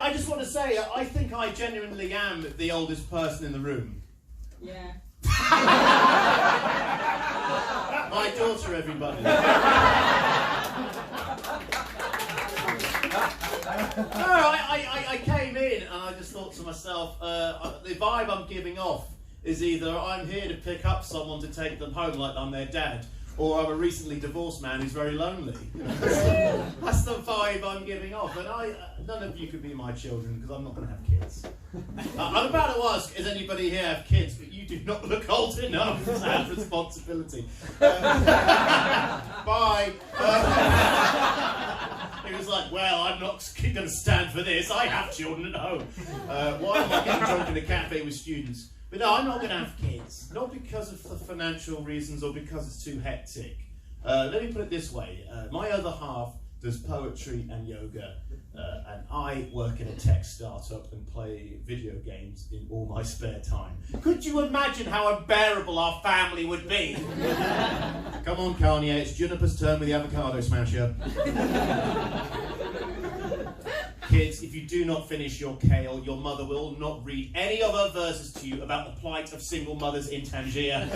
I just want to say, I think I genuinely am the oldest person in the room. Yeah. My daughter, everybody. No, I came in and I just thought to myself, the vibe I'm giving off is either I'm here to pick up someone to take them home like I'm their dad, or I'm a recently divorced man who's very lonely. That's the vibe I'm giving off. And none of you could be my children because I'm not going to have kids. I'm about to ask, does anybody here have kids? But you do not look old enough to have responsibility. Bye. He was like, well, I'm not going to stand for this. I have children at home. Why am I getting drunk in a cafe with students? But no, I'm not going to have kids. Not because of the financial reasons or because it's too hectic. Let me put it this way. My other half does poetry and yoga, and I work in a tech startup and play video games in all my spare time. Could you imagine how unbearable our family would be? Come on, Kanye, it's Juniper's turn with the avocado smasher. Kids, if you do not finish your kale, your mother will not read any of her verses to you about the plight of single mothers in Tangier.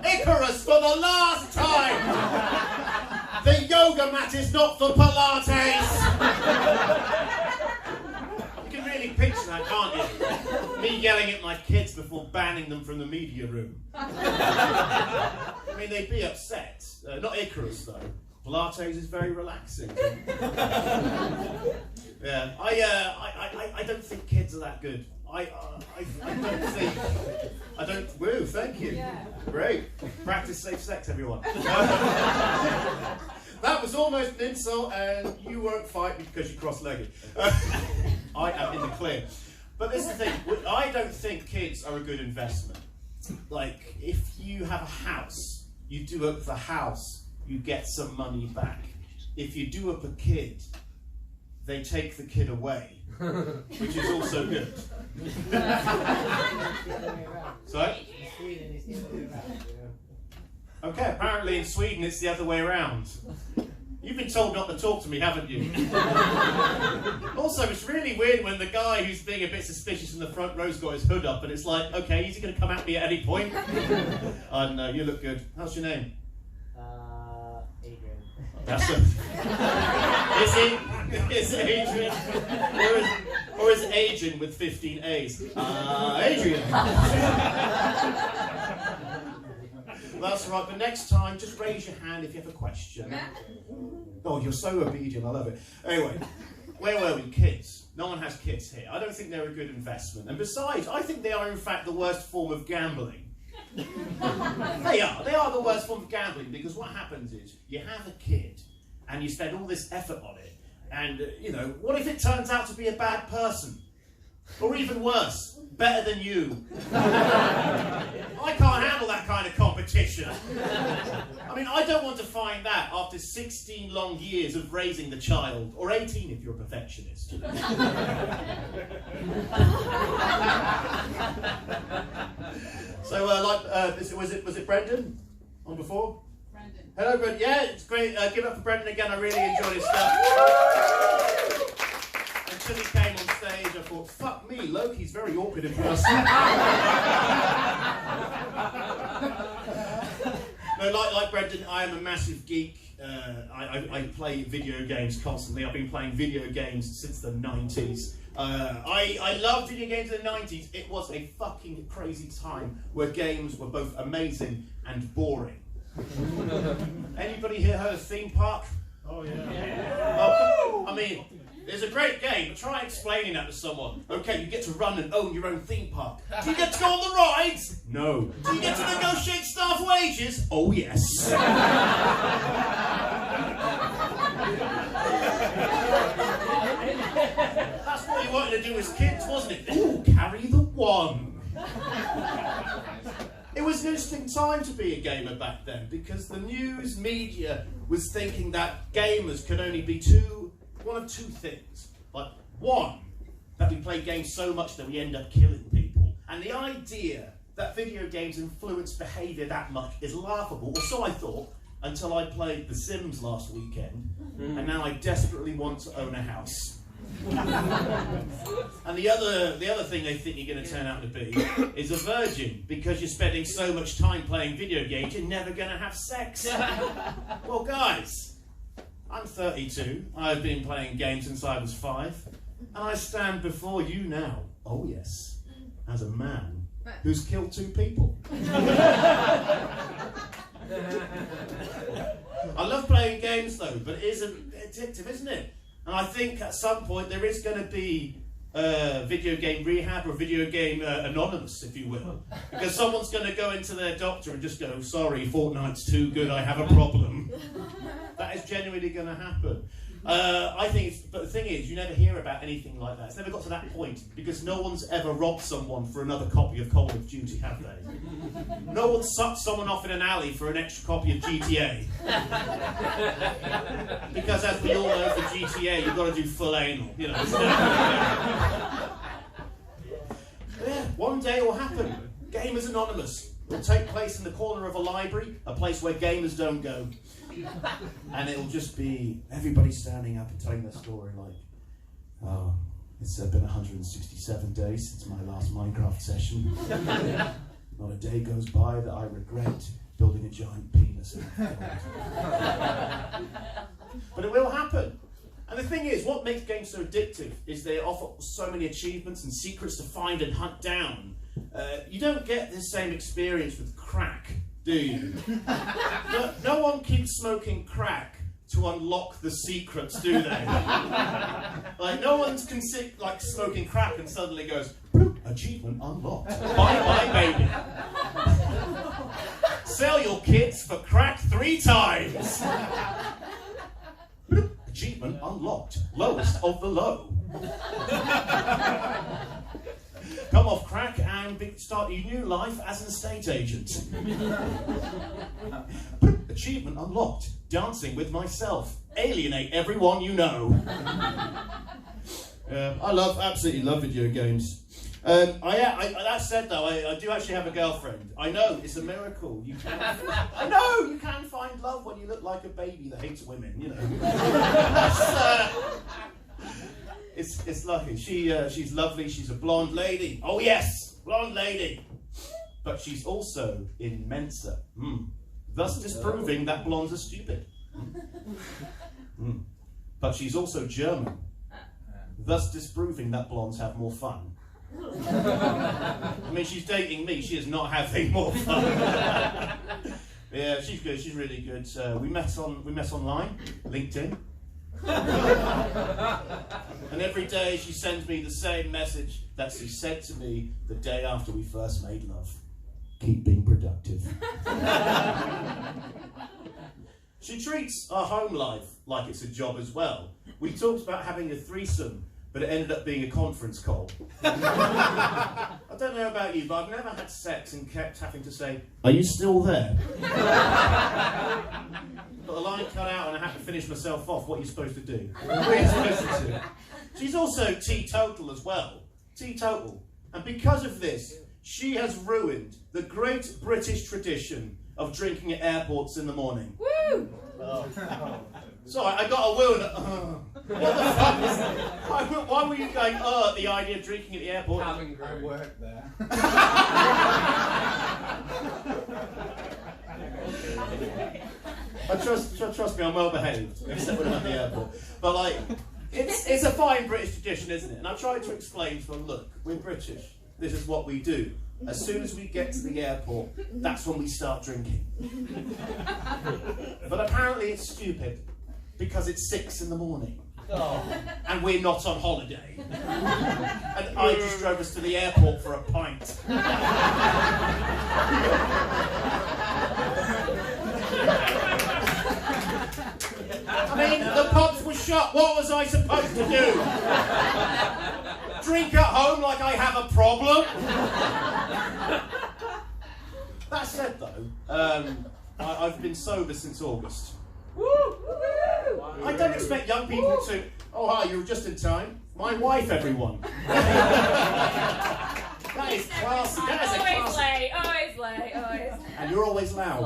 Icarus, for the last time! The yoga mat is not for Pilates! You can really picture that, can't you? Me yelling at my kids before banning them from the media room. I mean, they'd be upset. Not Icarus, though. Pilates is very relaxing. Yeah, I don't think kids are that good. I don't. Woo, thank you. Yeah. Great. Practice safe sex, everyone. That was almost an insult, and you won't fight me because you're cross-legged. I am in the clear. But this is the thing. I don't think kids are a good investment. Like, if you have a house, you do up the house, you get some money back. If you do up a kid, they take the kid away, which is also good. Sorry? Okay, apparently in Sweden it's the other way around. You've been told not to talk to me, haven't you? Also, it's really weird when the guy who's being a bit suspicious in the front row's got his hood up and it's like, okay, is he going to come at me at any point? I don't know, you look good. How's your name? Adrian. That's it. Is it Adrian? Or is it Adrian with 15 A's? Adrian. That's right, but next time, just raise your hand if you have a question. Oh, you're so obedient, I love it. Anyway, where were we? Kids. No one has kids here. I don't think they're a good investment. And besides, I think they are in fact the worst form of gambling. They are the worst form of gambling, because what happens is, you have a kid, and you spend all this effort on it, and, you know, what if it turns out to be a bad person? Or even worse, better than you. I can't handle that kind of competition. I mean, I don't want to find that after 16 long years of raising the child, or 18 if you're a perfectionist. So, was it Brendan on before? Brendan. Hello, Brendan. Yeah, it's great. Give it up for Brendan again. I really enjoyed his stuff. Until he came on stage, I thought, fuck me, Loki's very awkward in person. No, like Brendan, I am a massive geek. I play video games constantly. I've been playing video games since the 90s. I loved video games in the 90s. It was a fucking crazy time where games were both amazing and boring. Anybody here heard of Theme Park? Oh, yeah. Oh, I mean, it's a great game, but try explaining that to someone. Okay, you get to run and own your own theme park. Do you get to go on the rides? No. Do you get to negotiate staff wages? Oh, yes. That's what you wanted to do as kids, wasn't it? Ooh, carry the one. It was an interesting time to be a gamer back then, because the news media was thinking that gamers could only be one of two things. Like, one, that we play games so much that we end up killing people. And the idea that video games influence behaviour that much is laughable, or so I thought, until I played The Sims last weekend, and now I desperately want to own a house. And the other thing they think you're going to turn out to be is a virgin, because you're spending so much time playing video games, you're never going to have sex. Well, guys, I'm 32. I've been playing games since I was 5, and I stand before you now. Oh yes, as a man who's killed 2 people. I love playing games though, but it is addictive, isn't it? And I think at some point there is going to be video game rehab, or video game anonymous, if you will. Because someone's going to go into their doctor and just go, sorry, Fortnite's too good, I have a problem. That is genuinely going to happen. I think but the thing is, you never hear about anything like that. It's never got to that point, because no one's ever robbed someone for another copy of Call of Duty, have they? No one sucked someone off in an alley for an extra copy of GTA. Because as we all know, for GTA, you've got to do full anal, you know. Yeah, one day it will happen. Gamers Anonymous. It will take place in the corner of a library, a place where gamers don't go. And it'll just be everybody standing up and telling their story like, oh, it's been 167 days since my last Minecraft session. Not a day goes by that I regret building a giant penis. But it will happen. And the thing is, what makes games so addictive is they offer so many achievements and secrets to find and hunt down. You don't get this same experience with crack, do you? No one keeps smoking crack to unlock the secrets, do they? Like, no one's like smoking crack and suddenly goes, achievement unlocked. Bye bye, baby. Sell your kids for crack 3 times. Achievement unlocked. Lowest of the low. Come off crack and start your new life as an estate agent. Achievement unlocked. Dancing with myself. Alienate everyone you know. I absolutely love video games. That said though, I do actually have a girlfriend. I know, it's a miracle. I know, you can find love when you look like a baby that hates women, you know. It's lucky. She's lovely, she's a blonde lady. Oh yes, blonde lady. But she's also in Mensa. Thus disproving that blondes are stupid. But she's also German. Thus disproving that blondes have more fun. I mean, she's dating me, she is not having more fun. Yeah, she's good, she's really good. We met online, LinkedIn. And every day she sends me the same message that she said to me the day after we first made love. Keep being productive. She treats our home life like it's a job as well. We talked about having a threesome, but it ended up being a conference call. I don't know about you, but I've never had sex and kept having to say, are you still there? Got the line cut out and I have to finish myself off. What are you supposed to do? What are you supposed to do? She's also teetotal as well. Teetotal. And because of this, she has ruined the great British tradition of drinking at airports in the morning. Woo! Sorry, I got a woo and what the fuck is that? Why were you going, at the idea of drinking at the airport? I work there. Trust me, I'm well behaved, except when I'm at the airport. But like, it's a fine British tradition, isn't it? And I tried to explain to them, look, we're British. This is what we do. As soon as we get to the airport, that's when we start drinking. But apparently it's stupid, because it's 6 in the morning. Oh. And we're not on holiday. And I just drove us to the airport for a pint. I mean, the pubs were shut. What was I supposed to do? Drink at home like I have a problem? That said though, I've been sober since August. I don't expect young people to, oh hi, you're just in time. My wife, everyone. That is classy. That is always late, always late, always. And you're always loud.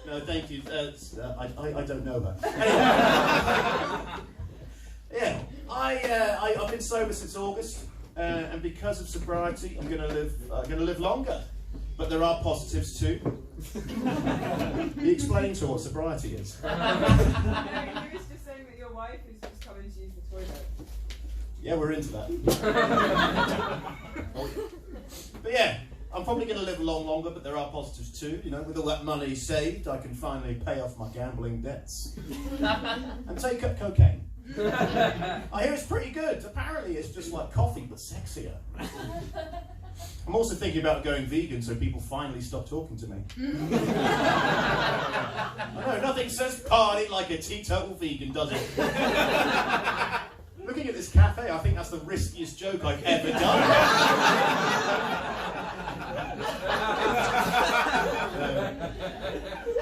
No, thank you. I don't know that. Anyway. I've been sober since August, and because of sobriety, I'm going to live longer. But there are positives too. He explained to her what sobriety is. No, you was just saying that your wife is just coming to use the toilet. Yeah, we're into that. But yeah, I'm probably going to live longer, but there are positives too. You know, with all that money saved, I can finally pay off my gambling debts and take up cocaine. I hear it's pretty good. Apparently, it's just like coffee, but sexier. I'm also thinking about going vegan so people finally stop talking to me. I know, nothing says party like a teetotal vegan, does it? Looking at this cafe, I think that's the riskiest joke I've ever done.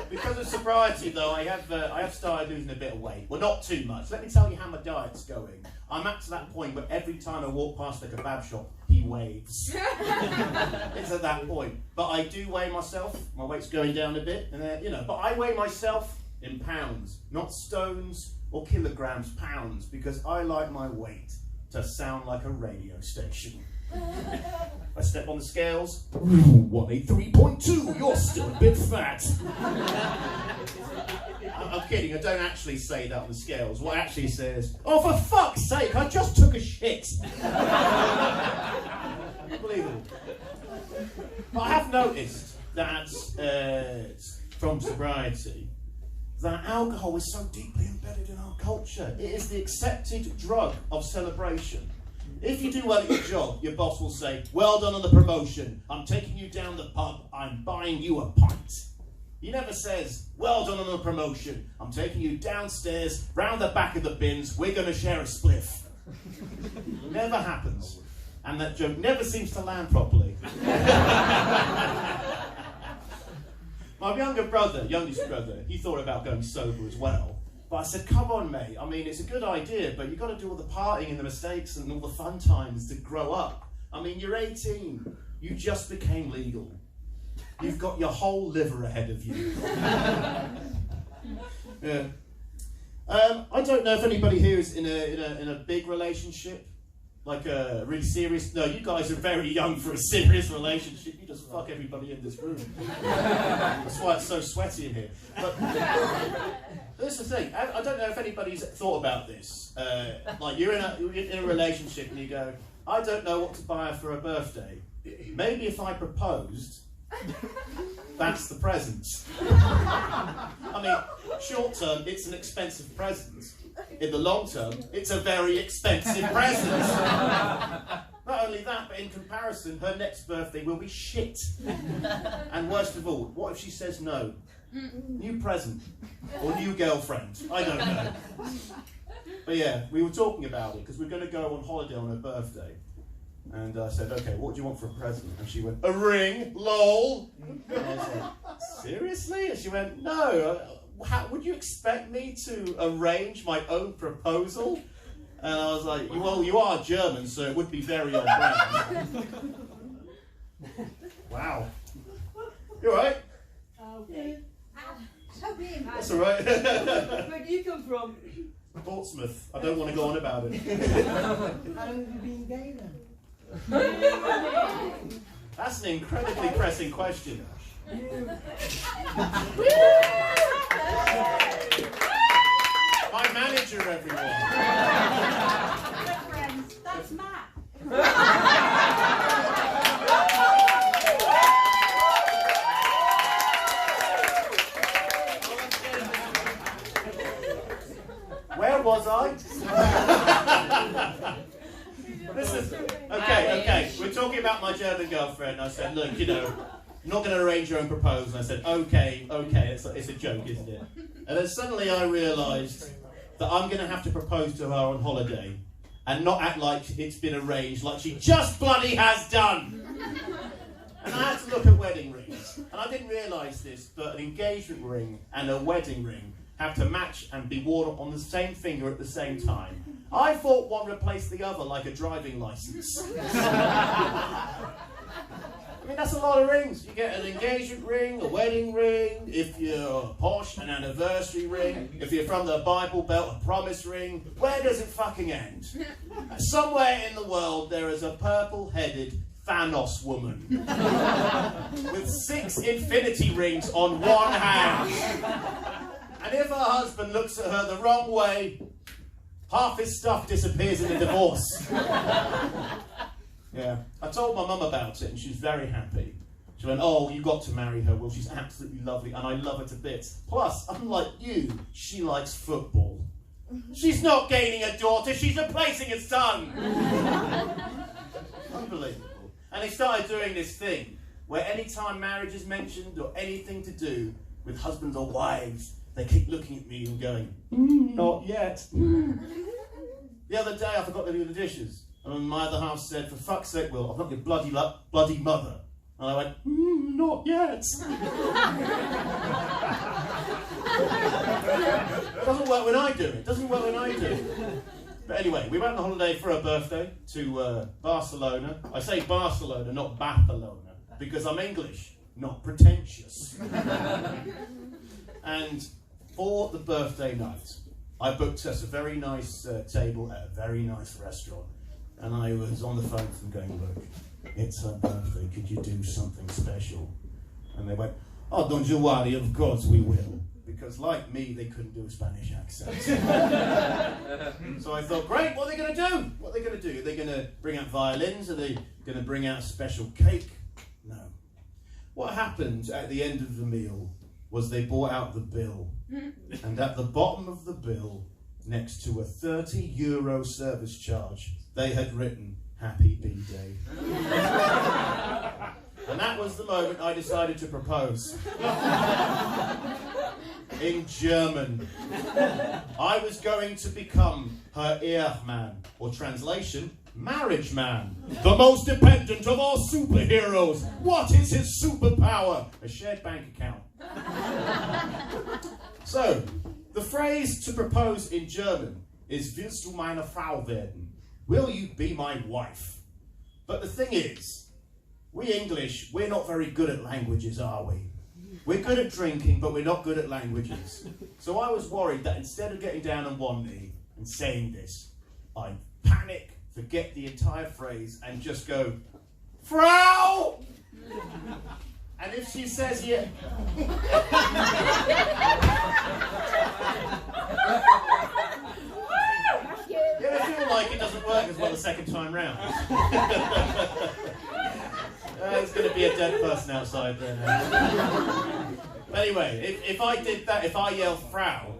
Because of sobriety, though, I have started losing a bit of weight. Well, not too much. Let me tell you how my diet's going. I'm at to that point where every time I walk past a kebab shop, he waves. It's at that point. But I do weigh myself. My weight's going down a bit, and you know. But I weigh myself in pounds, not stones or kilograms, pounds, because I like my weight to sound like a radio station. I step on the scales. 183.2. You're still a bit fat. I'm kidding. I don't actually say that on the scales. What it actually says, oh, for fuck's sake, I just took a shit. Unbelievable. But I have noticed that from sobriety, that alcohol is so deeply embedded in our culture. It is the accepted drug of celebration. If you do well at your job, your boss will say, well done on the promotion. I'm taking you down the pub. I'm buying you a pint. He never says, well done on the promotion. I'm taking you downstairs, round the back of the bins. We're going to share a spliff. Never happens. And that joke never seems to land properly. My youngest brother, he thought about going sober as well. But I said, come on, mate. I mean, it's a good idea, but you've got to do all the partying and the mistakes and all the fun times to grow up. I mean, you're 18. You just became legal. You've got your whole liver ahead of you. Yeah. I don't know if anybody here is in a big relationship, like a really serious. No, you guys are very young for a serious relationship. You just fuck everybody in this room. That's why it's so sweaty in here. But that's the thing. I don't know if anybody's thought about this. Like you're in a relationship and you go, I don't know what to buy her for her birthday. Maybe if I proposed, that's the present. I mean, short term, it's an expensive present. In the long term, it's a very expensive present. Not only that, but in comparison, her next birthday will be shit. And worst of all, what if she says no? New present. Or new girlfriend. I don't know. But yeah, we were talking about it, because we're going to go on holiday on her birthday. And I said, okay, what do you want for a present? And she went, a ring, lol. And I was like, seriously? And she went, no. How would you expect me to arrange my own proposal? And I was like, well, you are German, so it would be very on brand. Wow. You alright? Okay. That's alright. Where do you come from? Portsmouth. I don't want to go on about it. How long have you been gay then? That's an incredibly pressing question. My manager, everyone. Hello friends, that's Matt. Where was I? This is okay. We're talking about my German girlfriend. I said, look, you know, I'm not going to arrange your own proposal. And I said, okay, it's a joke, isn't it? And then suddenly I realised that I'm going to have to propose to her on holiday and not act like it's been arranged, like she just bloody has done. And I had to look at wedding rings. And I didn't realise this, but an engagement ring and a wedding ring have to match and be worn on the same finger at the same time. I thought one replaced the other like a driving licence. I mean, that's a lot of rings. You get an engagement ring, a wedding ring, if you're posh, an anniversary ring, if you're from the Bible Belt, a promise ring. Where does it fucking end? Somewhere in the world there is a purple-headed Thanos woman with 6 infinity rings on one hand. And if her husband looks at her the wrong way, half his stuff disappears in a divorce. Yeah, I told my mum about it and she's very happy. She went, oh, you got to marry her, Will, she's absolutely lovely and I love her to bits. Plus, unlike you, she likes football. She's not gaining a daughter, she's replacing a son. Unbelievable. And they started doing this thing where any time marriage is mentioned or anything to do with husbands or wives, they keep looking at me and going, not yet. The other day I forgot to do the dishes. And my other half said, for fuck's sake, Will, I've got your bloody mother. And I went, not yet. Doesn't work when I do it. Doesn't work when I do it. But anyway, we went on holiday for her birthday to Barcelona. I say Barcelona, not Barcelona, because I'm English, not pretentious. And for the birthday night, I booked us a very nice table at a very nice restaurant. And I was on the phone to them going, look, it's her birthday, could you do something special? And they went, oh, don't you worry, of course we will. Because like me, they couldn't do a Spanish accent. So I thought, great, what are they going to do? What are they going to do? Are they going to bring out violins? Are they going to bring out a special cake? No. What happened at the end of the meal was they brought out the bill. And at the bottom of the bill, next to a €30 service charge, they had written, Happy B-Day. And that was the moment I decided to propose. In German. I was going to become her Ehemann, or translation, marriage man. The most dependent of all superheroes. What is his superpower? A shared bank account. So, the phrase to propose in German is Willst du meine Frau werden? Will you be my wife? But the thing is, we English, we're not very good at languages, are we? We're good at drinking, but we're not good at languages. So I was worried that instead of getting down on one knee and saying this, I'd panic, forget the entire phrase, and just go, Frau! And if she says yeah... Yeah, I feel like it doesn't work as well the second time round. There's going to be a dead person outside there now. Anyway, if I did that, if I yelled Frau,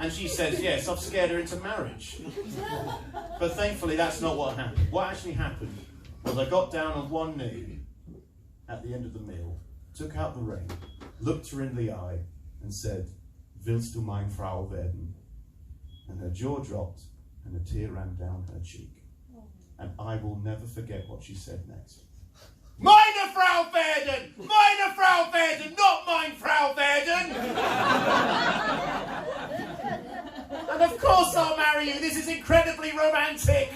and she says yes, I've scared her into marriage. But thankfully that's not what happened. What actually happened was I got down on one knee at the end of the meal, took out the ring, looked her in the eye, and said, Willst du meine Frau werden? And her jaw dropped, and a tear ran down her cheek. And I will never forget what she said next. Meine Frau werden! Meine Frau werden! Not mein Frau werden! And of course I'll marry you! This is incredibly romantic!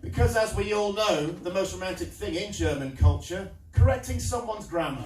Because as we all know, the most romantic thing in German culture, correcting someone's grammar.